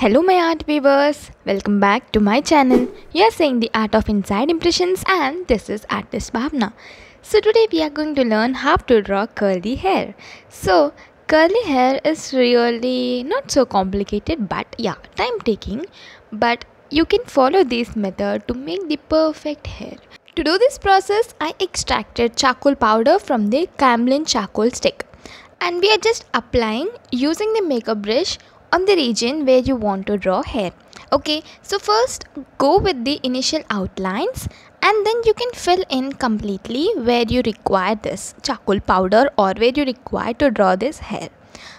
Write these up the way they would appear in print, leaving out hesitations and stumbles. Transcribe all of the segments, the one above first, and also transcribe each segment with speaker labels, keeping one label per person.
Speaker 1: Hello my art viewers, welcome back to my channel. You are seeing the art of inside impressions and this is artist Bhavna. So today we are going to learn how to draw curly hair. So curly hair is really not so complicated but time taking, but you can follow this method to make the perfect hair. To do this process, I extracted charcoal powder from the Camlin charcoal stick and we are just applying using the makeup brush on the region where you want to draw hair. Okay, so first go with the initial outlines and then you can fill in completely where you require this charcoal powder or where you require to draw this hair.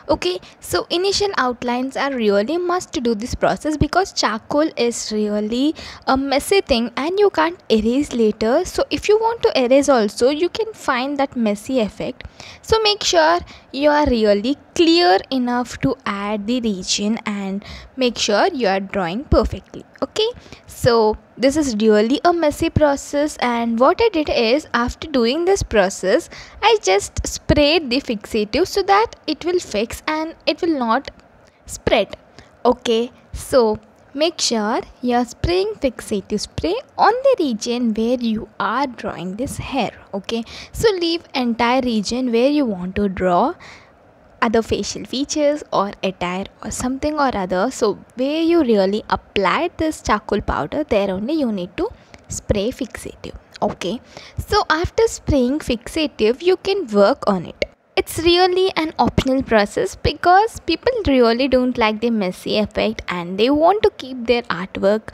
Speaker 1: Okay, so initial outlines are really must to do this process because charcoal is really a messy thing and you can't erase later. So if you want to erase also, you can find that messy effect. So make sure you are really clear enough to add the region and make sure you are drawing perfectly. Okay, so this is really a messy process, and what I did is after doing this process I just sprayed the fixative so that it will fix and it will not spread. Okay, so make sure you are spraying fixative spray on the region where you are drawing this hair. Okay, so leave entire region where you want to draw other facial features or attire or something or other. So where you really applied this charcoal powder, there only you need to spray fixative. Okay, so after spraying fixative you can work on it. It's really an optional process because people really don't like the messy effect and they want to keep their artwork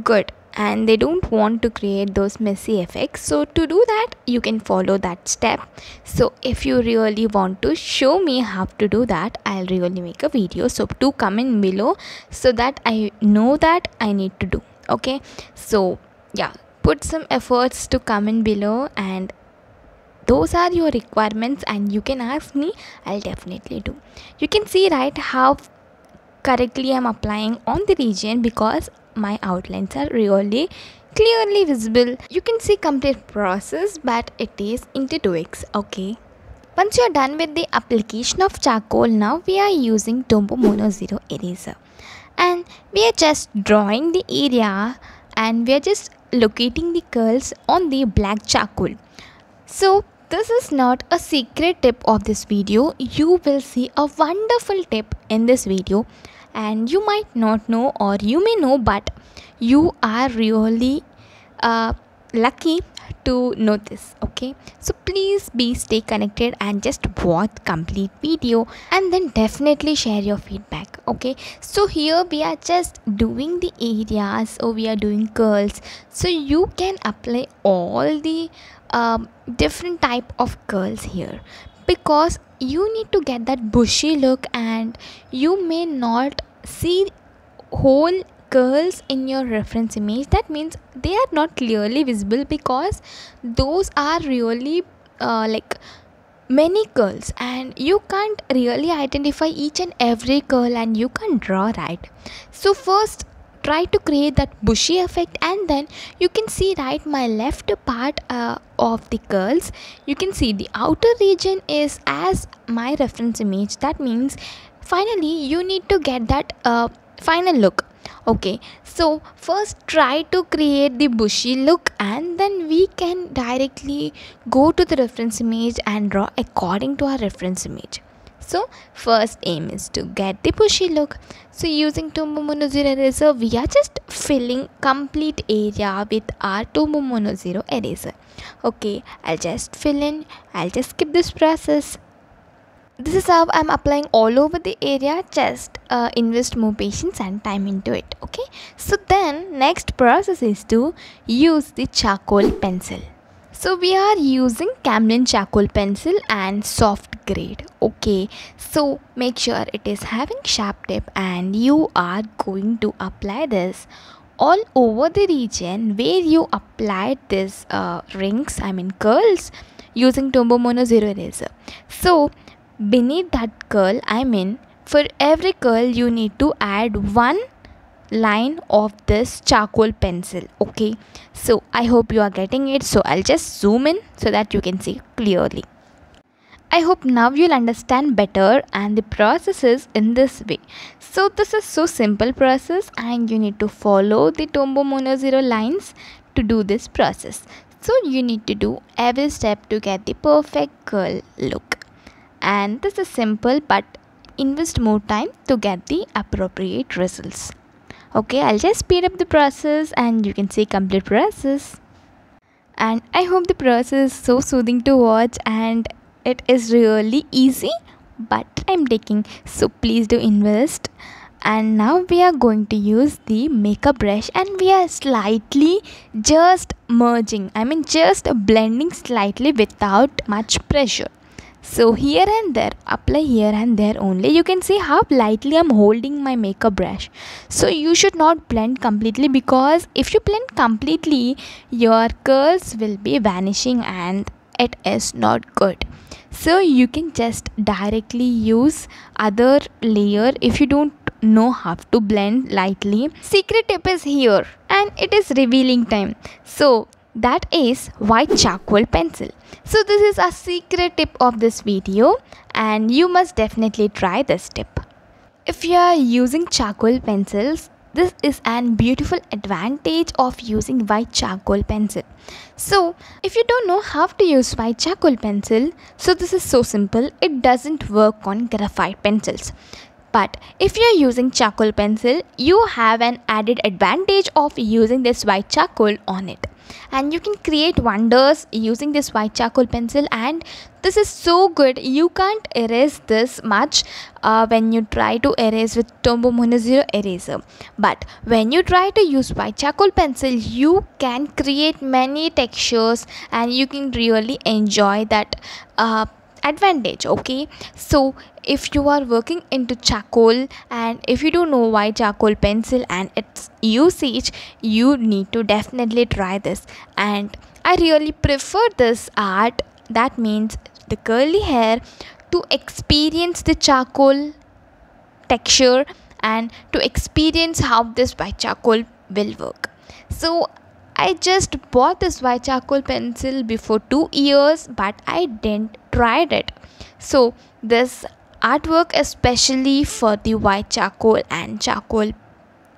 Speaker 1: good and they don't want to create those messy effects. So to do that you can follow that step. So if you really want to show me how to do that, I'll really make a video. So do comment below so that I know that I need to do. Okay, so put some efforts to comment below and those are your requirements and you can ask me, I'll definitely do. You can see right how correctly I'm applying on the region because my outlines are really clearly visible. You can see complete process but it is into 2x. Okay, once you're done with the application of charcoal, now we are using Tombow Mono 0 eraser and we are just drawing the area and we are just locating the curls on the black charcoal. So this is not a secret tip of this video. You will see a wonderful tip in this video and you might not know or you may know, but you are really lucky to know this. Okay, so please stay connected and just watch complete video and then definitely share your feedback. Okay, so here we are just doing the areas or we are doing curls, so you can apply all the different type of curls here because you need to get that bushy look and you may not see whole curls in your reference image. That means they are not clearly visible because those are really like many curls and you can't really identify each and every curl and you can't draw right. So first try to create that bushy effect and then you can see right my left part of the curls, you can see the outer region is as my reference image. That means finally you need to get that final look. Okay, so first try to create the bushy look and then we can directly go to the reference image and draw according to our reference image. So first aim is to get the bushy look. So using Tombow Mono 0 eraser we are just filling complete area with our Tombow Mono 0 eraser. Okay, I'll just fill in, I'll just skip this process. This is how I'm applying all over the area. Just invest more patience and time into it. Okay, so then next process is to use the charcoal pencil. So we are using Camlin charcoal pencil and soft grade. Okay, so make sure it is having sharp tip and you are going to apply this all over the region where you applied this rings, I mean curls, using Tombow Mono 0 eraser. So beneath that curl, I mean for every curl you need to add one line of this charcoal pencil. Okay, so I hope you are getting it. So I'll just zoom in so that you can see clearly. I hope now you'll understand better and the process is in this way. So this is so simple process and you need to follow the Tombow Mono Zero lines to do this process. So you need to do every step to get the perfect curl look. And this is simple, but invest more time to get the appropriate results. Okay, I'll just speed up the process and you can see complete process. And I hope the process is so soothing to watch and it is really easy but I'm taking, so please do invest. And now we are going to use the makeup brush and we are slightly just merging, just blending slightly without much pressure. So here and there, apply here and there only. You can see how lightly I'm holding my makeup brush. So you should not blend completely, because if you blend completely, your curls will be vanishing and it is not good. So you can just directly use other layer if you don't know how to blend lightly. Secret tip is here and it is revealing time. So that is white charcoal pencil. So this is a secret tip of this video and you must definitely try this tip. If you are using charcoal pencils, this is an beautiful advantage of using white charcoal pencil. So if you don't know how to use white charcoal pencil, so this is so simple. It doesn't work on graphite pencils. But if you are using charcoal pencil, you have an added advantage of using this white charcoal on it. And you can create wonders using this white charcoal pencil, and this is so good. You can't erase this much when you try to erase with Tombow Mono Zero eraser. But when you try to use white charcoal pencil, you can create many textures and you can really enjoy that advantage. Okay, so if you are working into charcoal and if you don't know white charcoal pencil and its usage, you need to definitely try this. And I really prefer this art, that means the curly hair, to experience the charcoal texture and to experience how this white charcoal will work. So I just bought this white charcoal pencil before 2 years, but I didn't try it. So this artwork especially for the white charcoal and charcoal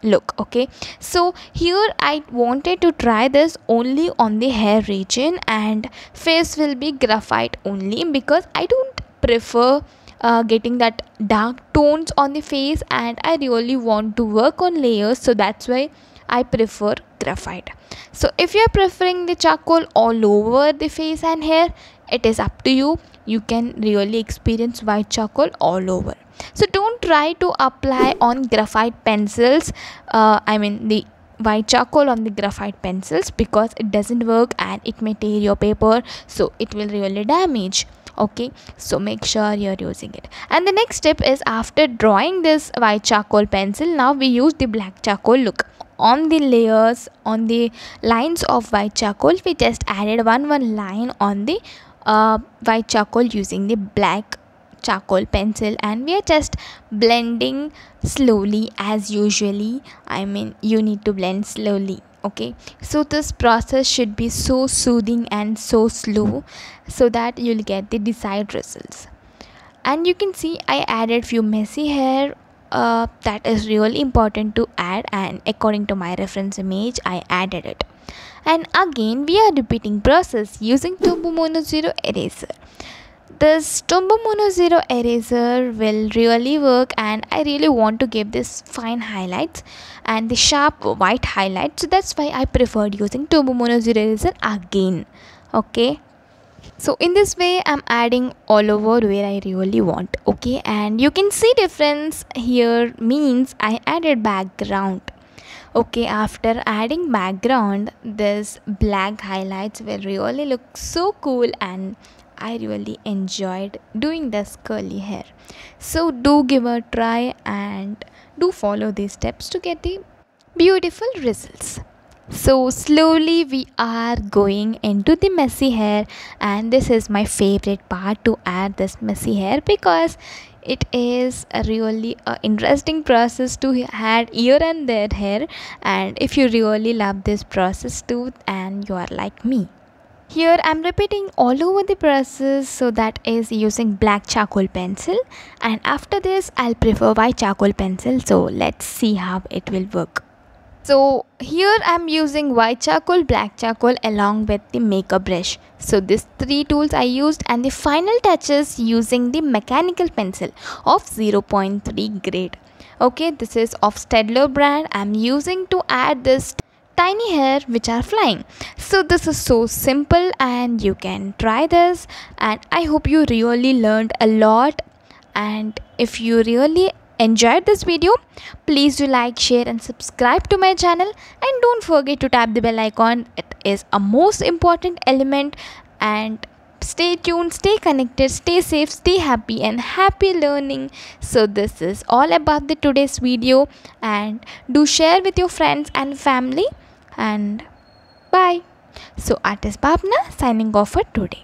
Speaker 1: look. Okay, so here I wanted to try this only on the hair region, and face will be graphite only because I don't prefer getting that dark tones on the face and I really want to work on layers, so that's why I prefer graphite. So if you are preferring the charcoal all over the face and hair, it is up to you. You can really experience white charcoal all over. So don't try to apply on graphite pencils, the white charcoal on the graphite pencils, because it doesn't work and it may tear your paper, so it will really damage. Okay, so make sure you're using it. And the next step is, after drawing this white charcoal pencil, now we use the black charcoal. Look, on the layers, on the lines of white charcoal, we just added one line on the white charcoal using the black charcoal pencil, and we are just blending slowly as usually. You need to blend slowly. Okay, so this process should be so soothing and so slow so that you'll get the desired results. And you can see I added few messy hair. That is really important to add, and according to my reference image I added it. And again we are repeating process using Tombow Mono Zero eraser. This Tombow Mono Zero eraser will really work, and I really want to give this fine highlights and the sharp white highlights, so that's why I preferred using Tombow Mono Zero eraser again. Okay, so in this way I'm adding all over where I really want. Okay, and you can see difference here, means I added background. Okay, after adding background, this black highlights will really look so cool, and I really enjoyed doing this curly hair. So do give a try and do follow these steps to get the beautiful results. So slowly we are going into the messy hair, and this is my favorite part, to add this messy hair, because it is a really interesting process to add here and there hair. And if you really love this process too and you are like me, Here I'm repeating all over the process, so that is using black charcoal pencil, and after this I'll prefer white charcoal pencil. So let's see how it will work. So here I'm using white charcoal, black charcoal along with the makeup brush. So these three tools I used, and the final touches using the mechanical pencil of 0.3 grade. Okay, this is of Staedtler brand. I'm using to add this tiny hair which are flying. So this is so simple and you can try this, and I hope you really learned a lot. And if you really enjoyed this video, please do like, share and subscribe to my channel, and don't forget to tap the bell icon. It is a most important element. And stay tuned, stay connected, stay safe, stay happy, and happy learning. So this is all about the today's video, and do share with your friends and family, and bye. So artist Bhavna signing off for today.